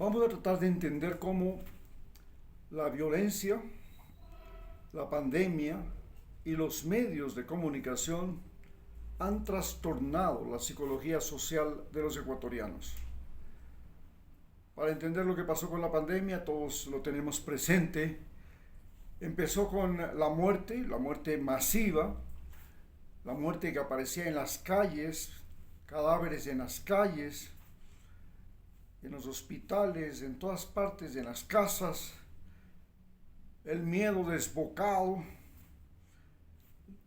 Vamos a tratar de entender cómo la violencia, la pandemia y los medios de comunicación han trastornado la psicología social de los ecuatorianos. Para entender lo que pasó con la pandemia, todos lo tenemos presente. Empezó con la muerte masiva, la muerte que aparecía en las calles, cadáveres en las calles, en los hospitales, en todas partes, en las casas, el miedo desbocado,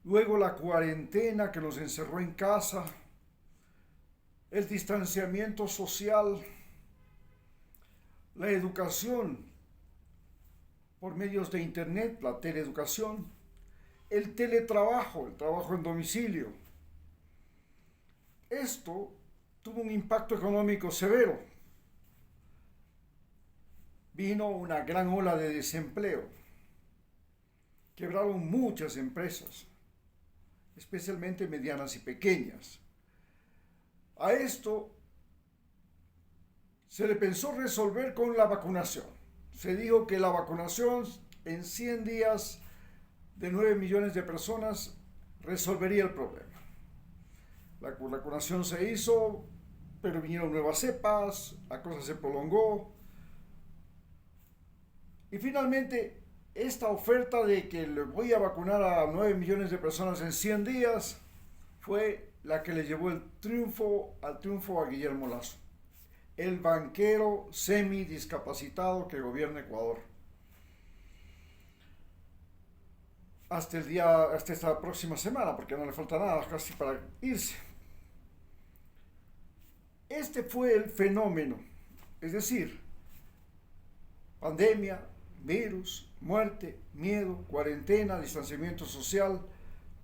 luego la cuarentena que nos encerró en casa, el distanciamiento social, la educación por medios de internet, la teleeducación, el teletrabajo, el trabajo en domicilio. Esto tuvo un impacto económico severo. Vino una gran ola de desempleo. Quebraron muchas empresas, especialmente medianas y pequeñas. A esto se le pensó resolver con la vacunación. Se dijo que la vacunación en 100 días de 9 millones de personas resolvería el problema. La vacunación se hizo, pero vinieron nuevas cepas, la cosa se prolongó. Y finalmente, esta oferta de que le voy a vacunar a 9 millones de personas en 100 días fue la que le llevó al triunfo a Guillermo Lasso, el banquero semidiscapacitado que gobierna Ecuador. Hasta esta próxima semana, porque no le falta nada casi para irse. Este fue el fenómeno, es decir, pandemia, virus, muerte, miedo, cuarentena, distanciamiento social,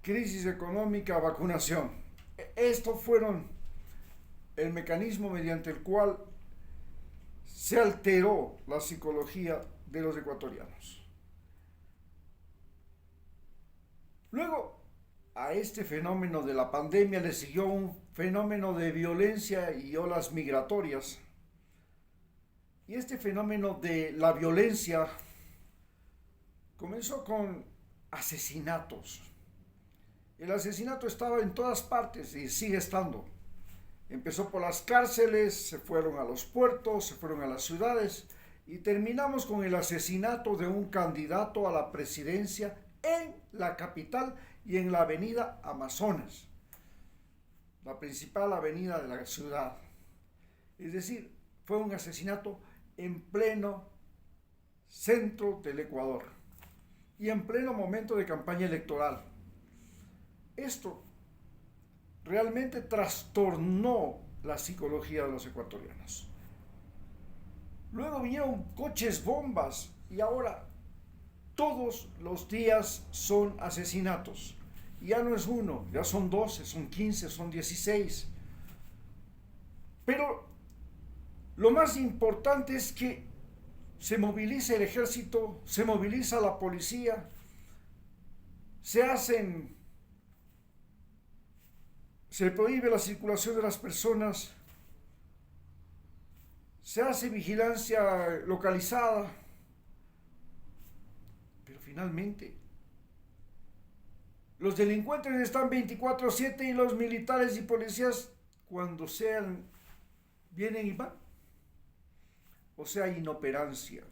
crisis económica, vacunación. Estos fueron el mecanismo mediante el cual se alteró la psicología de los ecuatorianos. Luego, a este fenómeno de la pandemia le siguió un fenómeno de violencia y olas migratorias. Y este fenómeno de la violencia comenzó con asesinatos. El asesinato estaba en todas partes y sigue estando. Empezó por las cárceles, se fueron a los puertos, se fueron a las ciudades y terminamos con el asesinato de un candidato a la presidencia en la capital y en la avenida Amazonas, la principal avenida de la ciudad. Es decir, fue un asesinato en pleno centro del Ecuador y en pleno momento de campaña electoral. Esto realmente trastornó la psicología de los ecuatorianos. Luego vinieron coches bombas y ahora todos los días son asesinatos. Ya no es uno, ya son 12, son 15, son 16. Pero lo más importante es que se moviliza el ejército, se moviliza la policía, se prohíbe la circulación de las personas, se hace vigilancia localizada, pero finalmente los delincuentes están 24/7 y los militares y policías cuando sean vienen y van. O sea, inoperancia.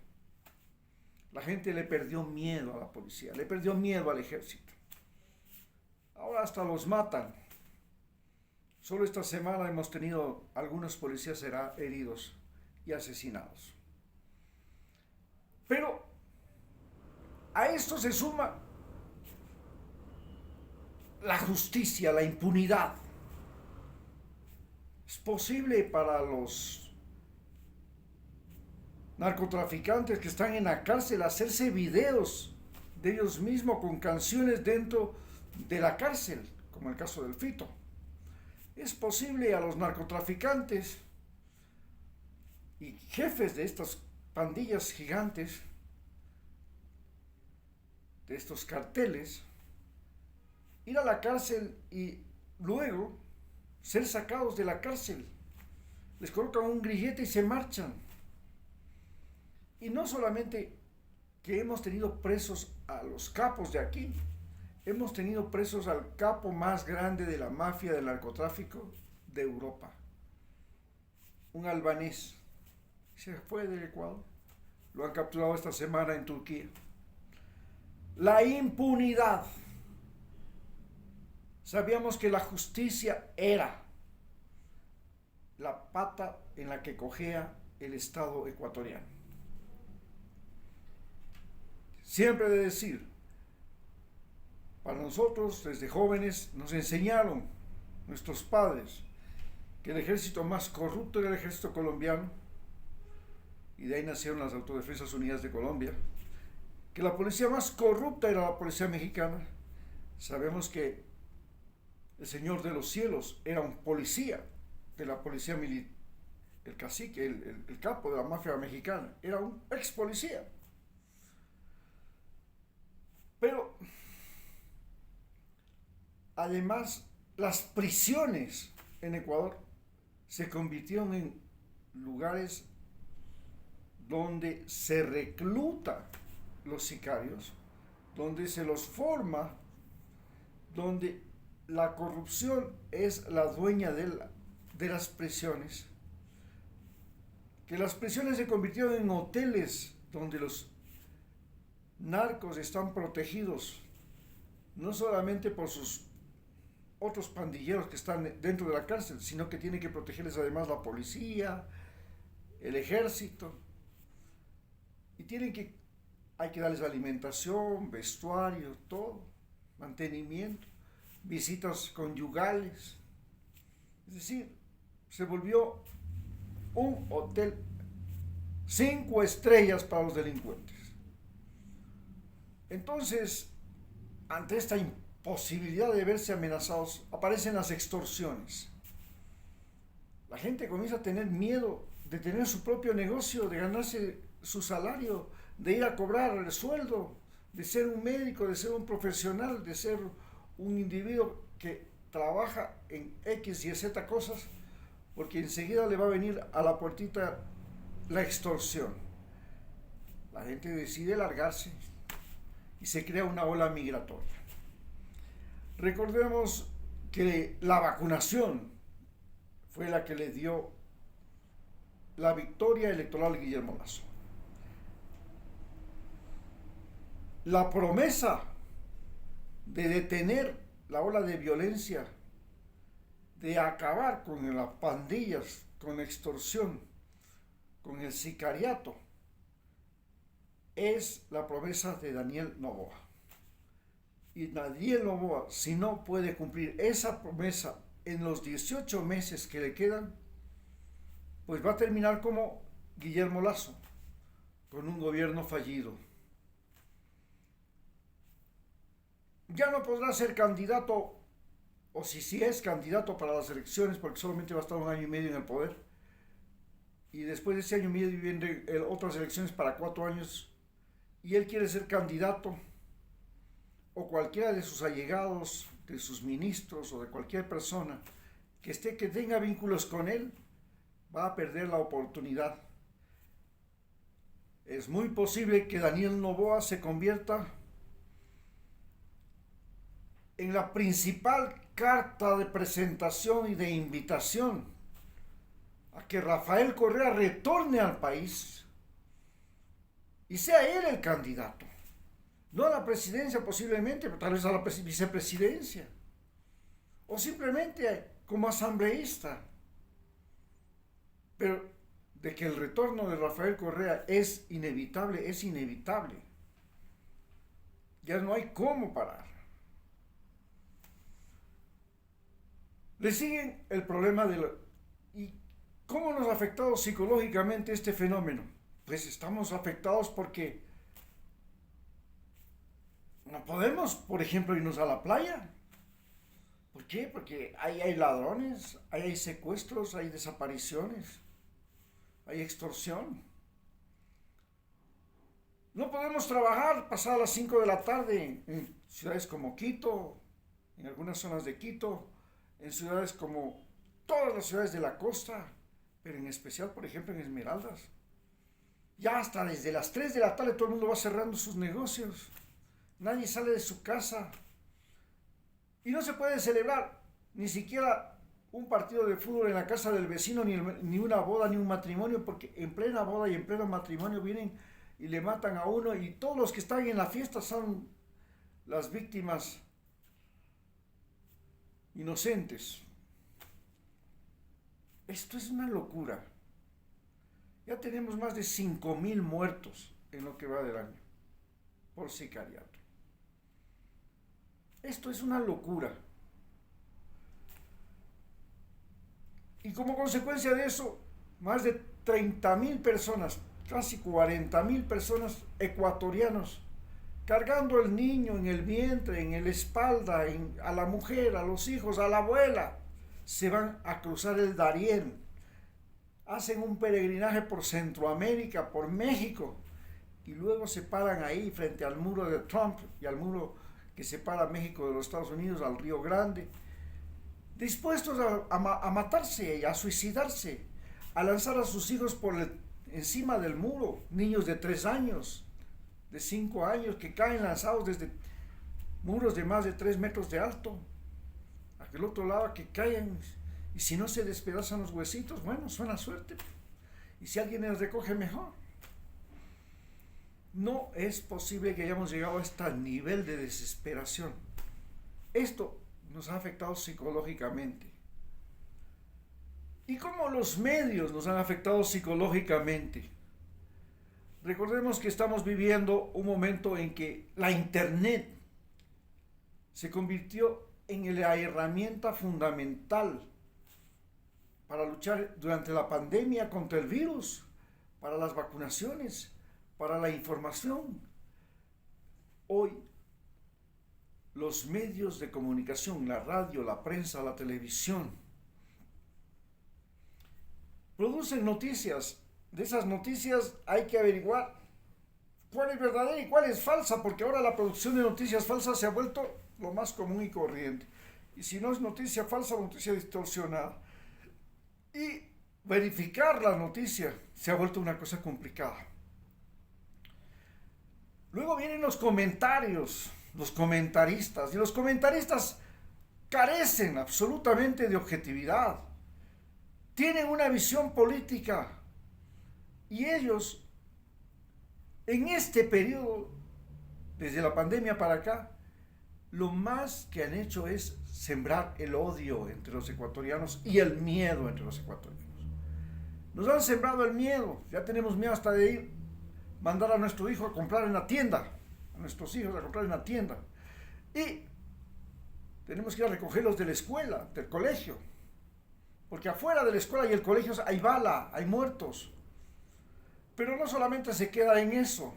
La gente le perdió miedo a la policía, le perdió miedo al ejército. Ahora hasta los matan. Solo esta semana hemos tenido algunos policías heridos y asesinados. Pero a esto se suma la justicia, la impunidad. Es posible para los narcotraficantes que están en la cárcel hacerse videos de ellos mismos con canciones dentro de la cárcel, como el caso del Fito. Es posible a los narcotraficantes y jefes de estas pandillas gigantes, de estos carteles, ir a la cárcel y luego ser sacados de la cárcel. Les colocan un grillete y se marchan. Y no solamente que hemos tenido presos a los capos de aquí, hemos tenido presos al capo más grande de la mafia del narcotráfico de Europa, un albanés. Se fue del Ecuador, lo han capturado esta semana en Turquía. La impunidad. Sabíamos que la justicia era la pata en la que cojea el Estado ecuatoriano. Siempre de decir, para nosotros desde jóvenes nos enseñaron nuestros padres que el ejército más corrupto era el ejército colombiano, y de ahí nacieron las Autodefensas Unidas de Colombia, que la policía más corrupta era la policía mexicana. Sabemos que el Señor de los Cielos era un policía de la policía militar, el cacique, el capo de la mafia mexicana, era un ex policía. Pero además las prisiones en Ecuador se convirtieron en lugares donde se recluta los sicarios, donde se los forma, donde la corrupción es la dueña de las prisiones, que las prisiones se convirtieron en hoteles donde los narcos están protegidos, no solamente por sus otros pandilleros que están dentro de la cárcel, sino que tiene que protegerles además la policía, el ejército, y hay que darles alimentación, vestuario, todo, mantenimiento, visitas conyugales. Es decir, se volvió un hotel 5 estrellas para los delincuentes. Entonces, ante esta imposibilidad de verse amenazados, aparecen las extorsiones. La gente comienza a tener miedo de tener su propio negocio, de ganarse su salario, de ir a cobrar el sueldo, de ser un médico, de ser un profesional, de ser un individuo que trabaja en X y Z cosas, porque enseguida le va a venir a la puertita la extorsión. La gente decide largarse y se crea una ola migratoria. Recordemos que la vacunación fue la que le dio la victoria electoral a Guillermo Lasso. La promesa de detener la ola de violencia, de acabar con las pandillas, con la extorsión, con el sicariato, es la promesa de Daniel Noboa. Y Daniel Noboa, si no puede cumplir esa promesa en los 18 meses que le quedan, pues va a terminar como Guillermo Lasso, con un gobierno fallido. Ya no podrá ser candidato, o si es candidato para las elecciones, porque solamente va a estar 1 año y medio en el poder, y después de ese año y medio vienen otras elecciones para 4 años, y él quiere ser candidato, o cualquiera de sus allegados, de sus ministros, o de cualquier persona que tenga vínculos con él, va a perder la oportunidad. Es muy posible que Daniel Noboa se convierta en la principal carta de presentación y de invitación a que Rafael Correa retorne al país y sea él el candidato. No a la presidencia posiblemente, pero tal vez a la vicepresidencia. O simplemente como asambleísta. Pero de que el retorno de Rafael Correa es inevitable, es inevitable. Ya no hay cómo parar. Le siguen el problema ¿y cómo nos ha afectado psicológicamente este fenómeno? Pues estamos afectados porque no podemos, por ejemplo, irnos a la playa. ¿Por qué? Porque ahí hay ladrones, ahí hay secuestros, hay desapariciones, hay extorsión. No podemos trabajar pasadas las 5 de la tarde en ciudades como Quito, en algunas zonas de Quito, en ciudades como todas las ciudades de la costa, pero en especial, por ejemplo, en Esmeraldas. Ya hasta desde las 3 de la tarde todo el mundo va cerrando sus negocios. Nadie sale de su casa. Y no se puede celebrar ni siquiera un partido de fútbol en la casa del vecino, ni una boda, ni un matrimonio, porque en plena boda y en pleno matrimonio vienen y le matan a uno, y todos los que están en la fiesta son las víctimas inocentes. Esto es una locura. Ya tenemos más de 5,000 muertos en lo que va del año por sicariato. Esto es una locura. Y como consecuencia de eso, más de 30,000 personas, casi 40,000 personas ecuatorianos, cargando el niño en el vientre, en la espalda, a la mujer, a los hijos, a la abuela, se van a cruzar el Darién. Hacen un peregrinaje por Centroamérica, por México, y luego se paran ahí frente al muro de Trump y al muro que separa México de los Estados Unidos, al Río Grande, dispuestos a matarse, a suicidarse, a lanzar a sus hijos encima del muro, niños de 3 años, de 5 años, que caen lanzados desde muros de más de 3 metros de alto, a aquel otro lado que caen, y si no se despedazan los huesitos, bueno, suena suerte, y si alguien les recoge, mejor. No es posible que hayamos llegado a este nivel de desesperación. Esto nos ha afectado psicológicamente. ¿Y cómo los medios nos han afectado psicológicamente? Recordemos que estamos viviendo un momento en que la Internet se convirtió en la herramienta fundamental para luchar durante la pandemia contra el virus, para las vacunaciones, para la información. Hoy, los medios de comunicación, la radio, la prensa, la televisión, producen noticias. De esas noticias hay que averiguar cuál es verdadera y cuál es falsa, porque ahora la producción de noticias falsas se ha vuelto lo más común y corriente. Y si no es noticia falsa, noticia distorsionada. Y verificar la noticia se ha vuelto una cosa complicada. Luego vienen los comentarios, los comentaristas, y los comentaristas carecen absolutamente de objetividad. Tienen una visión política, y ellos, en este periodo, desde la pandemia para acá, lo más que han hecho es sembrar el odio entre los ecuatorianos y el miedo entre los ecuatorianos. Nos han sembrado el miedo, ya tenemos miedo hasta de mandar a nuestro hijo a comprar en la tienda, a nuestros hijos a comprar en la tienda. Y tenemos que ir a recogerlos de la escuela, del colegio, porque afuera de la escuela y el colegio hay bala, hay muertos. Pero no solamente se queda en eso.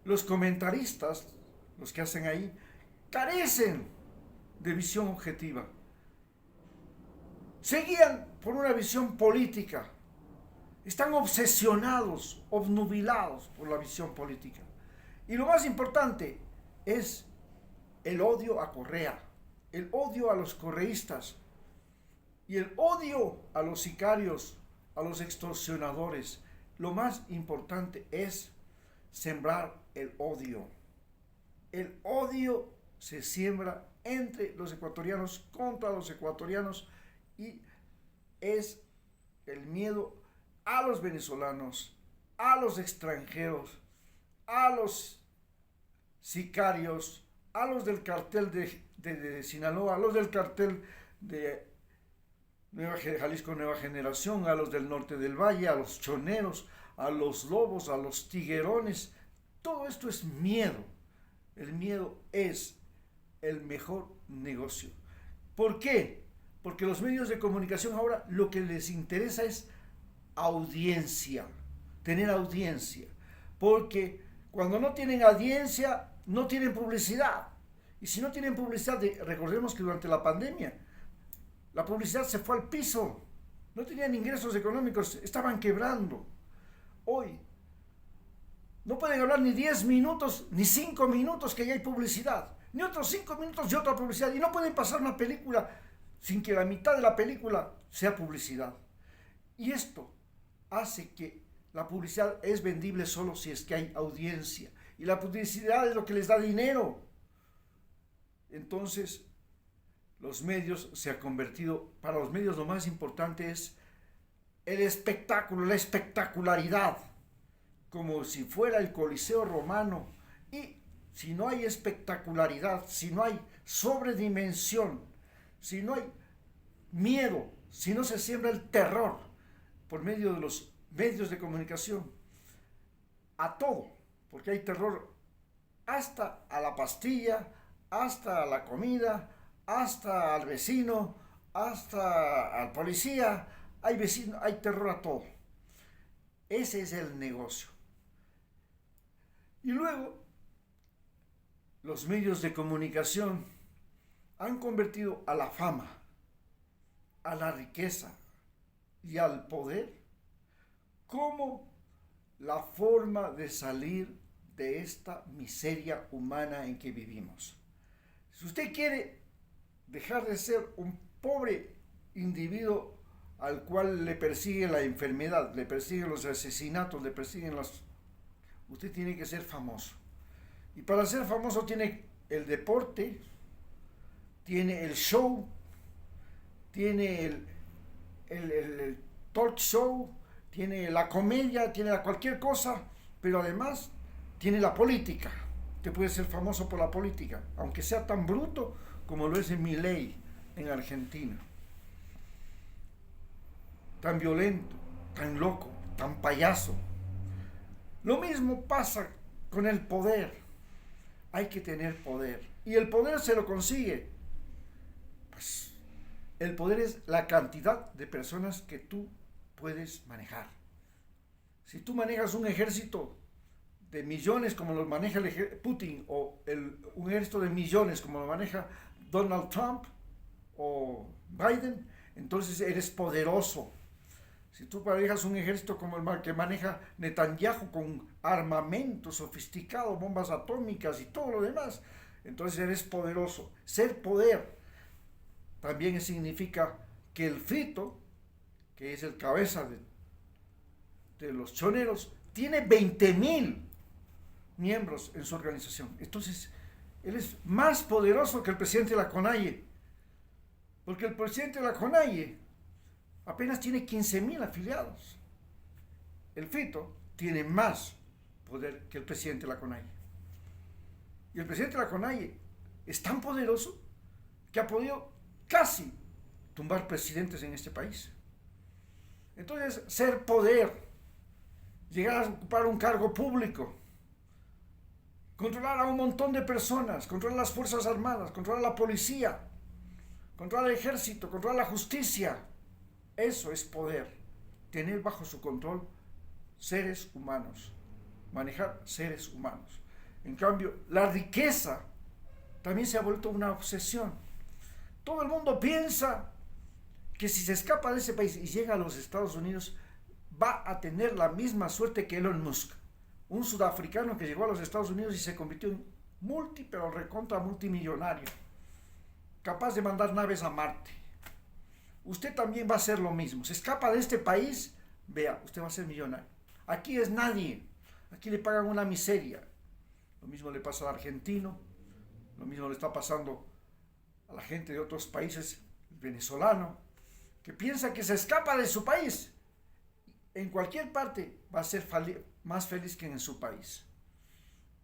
Los comentaristas, los que hacen ahí, carecen de visión objetiva. Se guían por una visión política. Están obsesionados, obnubilados por la visión política. Y lo más importante es el odio a Correa, el odio a los correístas y el odio a los sicarios, a los extorsionadores. Lo más importante es sembrar el odio. El odio se siembra entre los ecuatorianos contra los ecuatorianos, y es el miedo a los venezolanos, a los extranjeros, a los sicarios, a los del cartel de Sinaloa, a los del cartel de Jalisco Nueva Generación, a los del norte del Valle, a los choneros, a los lobos, a los tiguerones. Todo esto es miedo. El miedo es el mejor negocio. ¿Por qué? Porque los medios de comunicación ahora lo que les interesa es audiencia, tener audiencia. Porque cuando no tienen audiencia, no tienen publicidad. Y si no tienen publicidad, recordemos que durante la pandemia, la publicidad se fue al piso. No tenían ingresos económicos, estaban quebrando. Hoy no pueden hablar ni 10 minutos, ni 5 minutos que ya hay publicidad, ni otros 5 minutos de otra publicidad. Y no pueden pasar una película sin que la mitad de la película sea publicidad. Y esto hace que La publicidad es vendible solo si es que hay audiencia. Y la publicidad es lo que les da dinero. Entonces, los medios se han convertido, para los medios lo más importante es el espectáculo, la espectacularidad, como si fuera el Coliseo romano. Y si no hay espectacularidad, si no hay sobredimensión, si no hay miedo, si no se siembra el terror por medio de los medios de comunicación, a todo, porque hay terror hasta a la pastilla, hasta a la comida, hasta al vecino, hasta al policía, hay terror a todo. Ese es el negocio. Y luego, los medios de comunicación han convertido a la fama, a la riqueza y al poder como la forma de salir de esta miseria humana en que vivimos. Si usted quiere dejar de ser un pobre individuo al cual le persigue la enfermedad, le persiguen los asesinatos, le persiguen usted tiene que ser famoso. Y para ser famoso tiene el deporte, tiene el show, tiene el talk show, tiene la comedia, tiene cualquier cosa, pero además tiene la política. Usted puede ser famoso por la política, aunque sea tan bruto como lo es en Milei en Argentina. Tan violento, tan loco, tan payaso. Lo mismo pasa con el poder. Hay que tener poder. Y el poder se lo consigue. Pues el poder es la cantidad de personas que tú puedes manejar. Si tú manejas un ejército de millones como lo maneja Putin, o un ejército de millones como lo maneja Donald Trump o Biden, entonces eres poderoso. Si tú manejas un ejército como el que maneja Netanyahu, con armamento sofisticado, bombas atómicas y todo lo demás, entonces eres poderoso. Ser poder también significa que el Fito, que es el cabeza de los choneros, tiene 20,000 miembros en su organización. Entonces, él es más poderoso que el presidente de la CONAIE, porque el presidente de la CONAIE apenas tiene 15,000 afiliados. El Fito tiene más poder que el presidente de la CONAIE. Y el presidente de la CONAIE es tan poderoso que ha podido casi tumbar presidentes en este país. Entonces, ser poder, llegar a ocupar un cargo público, controlar a un montón de personas, controlar las Fuerzas Armadas, controlar la policía, controlar el ejército, controlar la justicia, eso es poder. Tener bajo su control seres humanos, manejar seres humanos. En cambio, la riqueza también se ha vuelto una obsesión. Todo el mundo piensa que si se escapa de ese país y llega a los Estados Unidos, va a tener la misma suerte que Elon Musk, un sudafricano que llegó a los Estados Unidos y se convirtió en pero recontra multimillonario, capaz de mandar naves a Marte. Usted también va a hacer lo mismo. Se escapa de este país, vea, usted va a ser millonario. Aquí es nadie. Aquí le pagan una miseria. Lo mismo le pasa al argentino, lo mismo le está pasando a la gente de otros países, el venezolano, que piensa que se escapa de su país. En cualquier parte va a ser más feliz que en su país.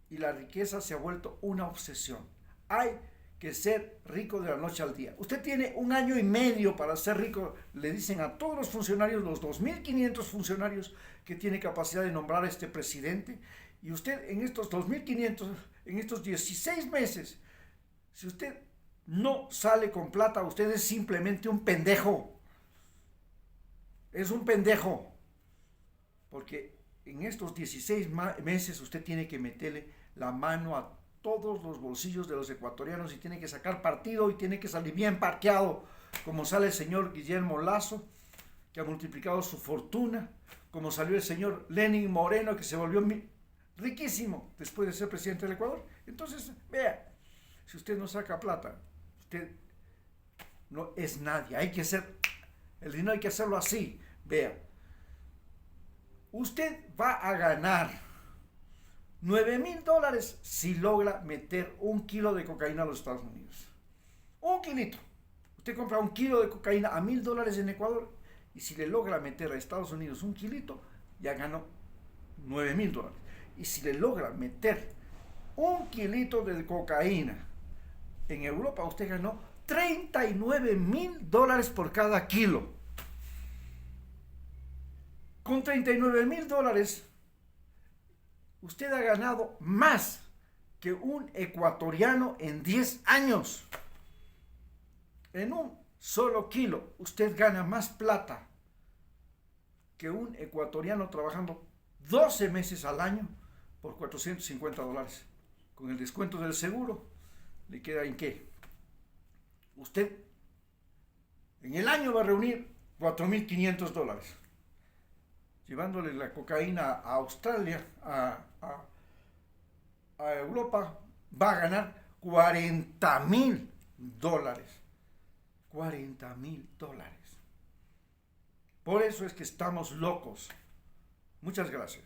Y la riqueza se ha vuelto una obsesión. Hay que ser rico de la noche al día. Usted tiene 1 año y medio para ser rico, le dicen a todos los funcionarios, los 2,500 funcionarios que tiene capacidad de nombrar a este presidente, y usted en estos 2,500, en estos 16 meses, si usted no sale con plata, usted es simplemente un pendejo. Es un pendejo. Porque en estos 16 meses usted tiene que meterle la mano a todos los bolsillos de los ecuatorianos y tiene que sacar partido y tiene que salir bien parqueado, como sale el señor Guillermo Lasso, que ha multiplicado su fortuna, como salió el señor Lenín Moreno, que se volvió riquísimo después de ser presidente del Ecuador. Entonces, vea, si usted no saca plata, usted no es nadie. Hay que hacer, el dinero hay que hacerlo así, vea. Usted va a ganar $9,000 si logra meter 1 kilo de cocaína a los Estados Unidos. Un kilito. Usted compra 1 kilo de cocaína a $1,000 en Ecuador y si le logra meter a Estados Unidos 1 kilito, ya ganó $9,000. Y si le logra meter 1 kilito de cocaína en Europa, usted ganó $39,000 por cada kilo. Con $39,000, usted ha ganado más que un ecuatoriano en 10 años. En un solo kilo, usted gana más plata que un ecuatoriano trabajando 12 meses al año por $450. Con el descuento del seguro, ¿le queda en qué? Usted en el año va a reunir $4,500. Llevándole la cocaína a Australia, a Europa, va a ganar $40,000. $40,000. Por eso es que estamos locos. Muchas gracias.